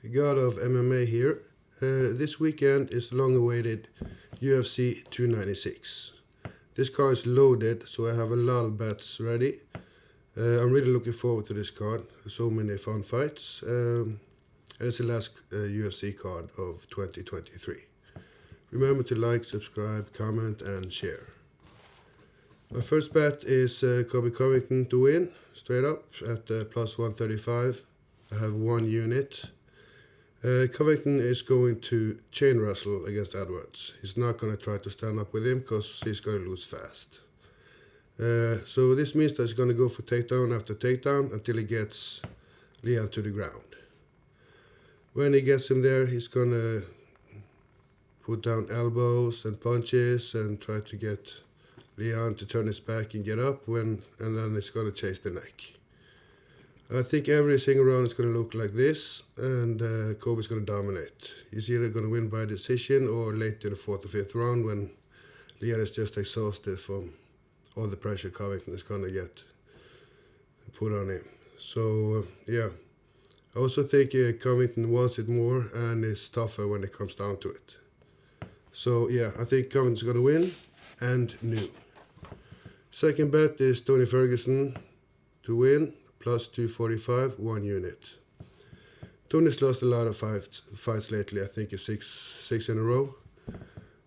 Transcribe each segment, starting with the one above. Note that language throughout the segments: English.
the god of MMA here. This weekend is the long-awaited UFC296. This card is loaded, so I have a lot of bets ready. I'm really looking forward to this card. So many fun fights. And it's the last UFC card of 2023. Remember to like, subscribe, comment, and share. My first bet is Colby Covington to win, straight up at plus 135. I have one unit. Covington is going to chain wrestle against Edwards. He's not going to try to stand up with him because he's going to lose fast. So this means that he's going to go for takedown after takedown until he gets Leon to the ground. When he gets him there, he's going to put down elbows and punches and try to get Leon to turn his back and get up, and then he's going to chase the neck. I think every single round is going to look like this, and Colby's going to dominate. He's either going to win by decision or late in the 4th or 5th round when Leon is just exhausted from all the pressure Covington is going to get put on him. So, yeah. I also think Covington wants it more and is tougher when it comes down to it. So, yeah, I think Covington's going to win, and new. Second bet is Tony Ferguson to win, plus 245, one unit. Tony's lost a lot of fights lately, I think it's six in a row,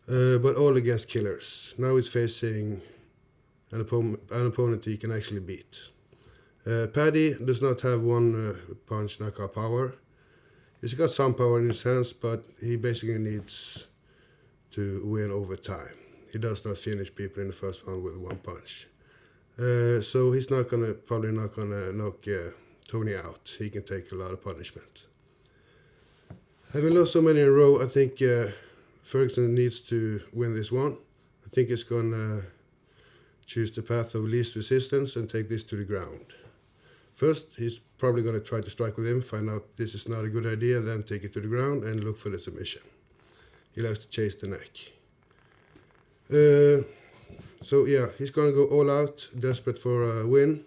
but all against killers. Now he's facing an opponent he can actually beat. Paddy does not have one punch knockout power. He's got some power in his hands, but he basically needs to win over time. He does not finish people in the first round with one punch. So he's probably not gonna knock Tony out. He can take a lot of punishment. Having lost so many in a row, I think Ferguson needs to win this one. I think he's gonna choose the path of least resistance and take this to the ground. First, he's probably gonna try to strike with him, find out this is not a good idea, then take it to the ground and look for the submission. He likes to chase the neck. So yeah, he's going to go all out, desperate for a win.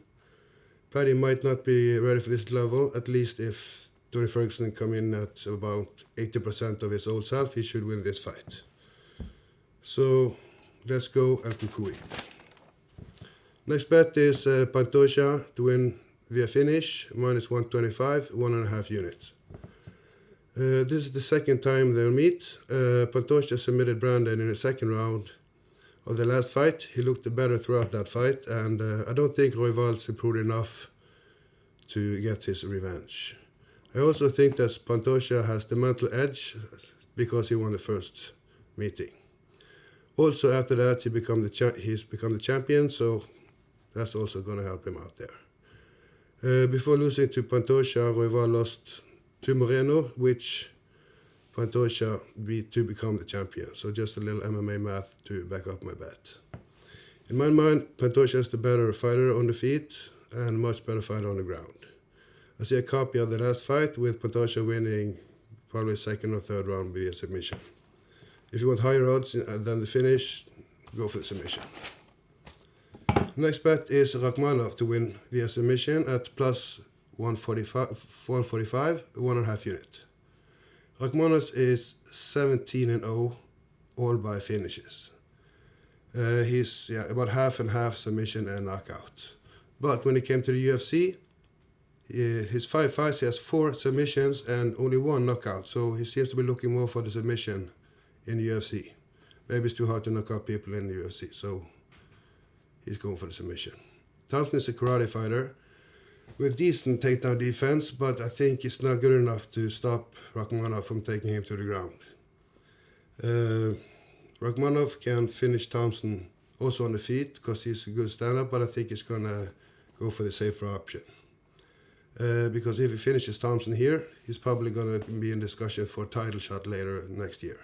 Paddy might not be ready for this level, at least if Tony Ferguson come in at about 80% of his old self, he should win this fight. So let's go El Cucuy. Next bet is Pantoja to win via finish, minus 125, 1.5 units. This is the second time they'll meet. Pantoja submitted Brandon in the second round of the last fight. He looked better throughout that fight, and I don't think Royval's improved enough to get his revenge. I also think that Pantoja has the mental edge because he won the first meeting. Also, after that, he's become the champion, so that's also going to help him out there. Before losing to Pantoja, Royval lost to Moreno, which Pantoja beat to become the champion. So just a little MMA math to back up my bet. In my mind, Pantoja is the better fighter on the feet and much better fighter on the ground. I see a copy of the last fight with Pantoja winning probably second or third round via submission. If you want higher odds than the finish, go for the submission. Next bet is Rakhmonov to win via submission at plus 145, 1.5 unit. Rakhmonov is 17-0, all by finishes. He's about half and half submission and knockout. But when he came to the UFC, his 5 fights, he has 4 submissions and only 1 knockout. So he seems to be looking more for the submission in the UFC. Maybe it's too hard to knock out people in the UFC, so he's going for the submission. Thompson is a karate fighter with decent takedown defense, but I think it's not good enough to stop Rakhmonov from taking him to the ground. Rakhmonov can finish Thompson also on the feet because he's a good stand-up, but I think he's going to go for the safer option. Because if he finishes Thompson here, he's probably going to be in discussion for a title shot later next year.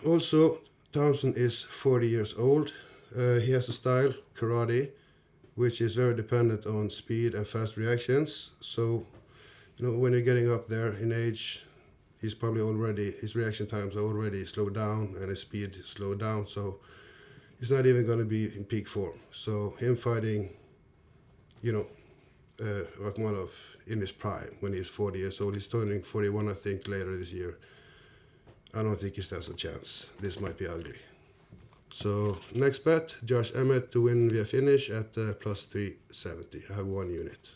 Also, Thompson is 40 years old. He has a style, karate, which is very dependent on speed and fast reactions. So, when you're getting up there in age, his reaction times are already slowed down and his speed is slowed down. So he's not even going to be in peak form. So him fighting, Rakhmonov in his prime when he's 40 years old. He's turning 41, I think, later this year. I don't think he stands a chance. This might be ugly. So next bet, Josh Emmett to win via finish at plus 370. I have 1 unit.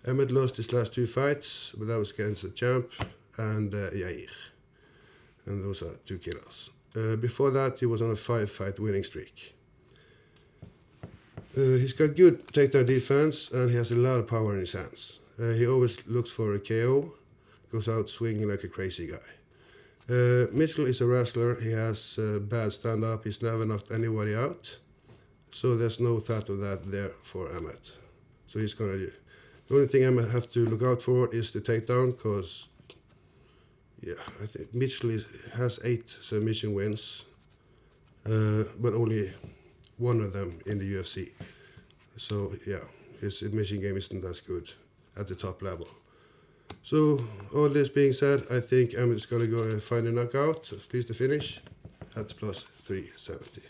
Emmett lost his last 2 fights, but that was against the champ and Yair. And those are 2 killers. Before that, he was on a 5-fight winning streak. He's got good takedown defense and he has a lot of power in his hands. He always looks for a KO, goes out swinging like a crazy guy. Mitchell is a wrestler. He has bad stand-up. He's never knocked anybody out. So there's no threat of that there for Emmett. So he's going to do. The only thing Emmett have to look out for is the takedown because, yeah, I think Mitchell has 8 submission wins, but only 1 of them in the UFC. So, yeah, his submission game isn't as good at the top level. So, all this being said, I think Emmett's going to go and find a knockout, at least the finish, at plus 370.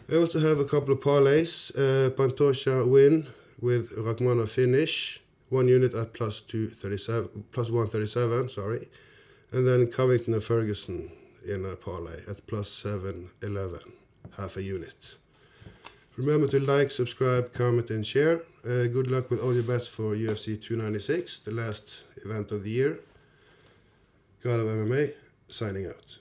I also have a couple of parlays. Pantoja win with Rakhmonov finish, 1 unit at plus 137, sorry. And then Covington and Ferguson in a parlay at plus 711, half a unit. Remember to like, subscribe, comment and share. Good luck with all your bets for Ufc296, the last event of the year. God of MMA, signing out.